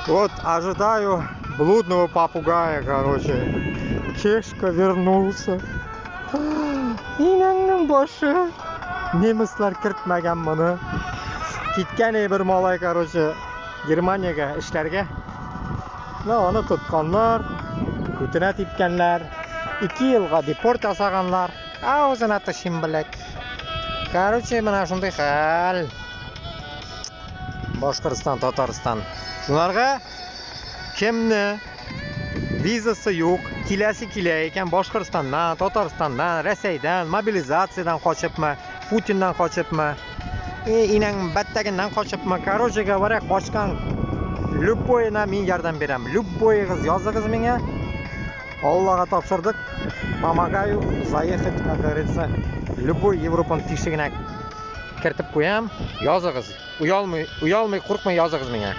Вот ожидаю блудного попугая, короче. Чешка вернулся. İnanın boshi. Nemislar kiritmagan buni. Ketgan bir malay, короче, Germaniyaga ishlarga. Va uni tutganlar, ko'tina tepganlar, 2 yilga deport yasaganlar. O'zini tishim bilak. Короче, mana shunday hal. Boshqirdiston, Tatariston. Shularga kimni vizasi yo'q, kelasi kelar ekan Boshqirdistondan, Tataristondan, Rossiyadan, mobilizatsiyadan qochibmi, Putindan qochibmi, inang battagidan qochibmi, короче говоря, qochgan любойna men yordam beraman. Любойг'iz yozig'iz menga. Allohga topshirdik. Помогаю заехать, как говорится, любой Европаning teshigini kiritib qo'yam. Yozig'iz. Uyalmay, qo'rqmay yozig'iz menga.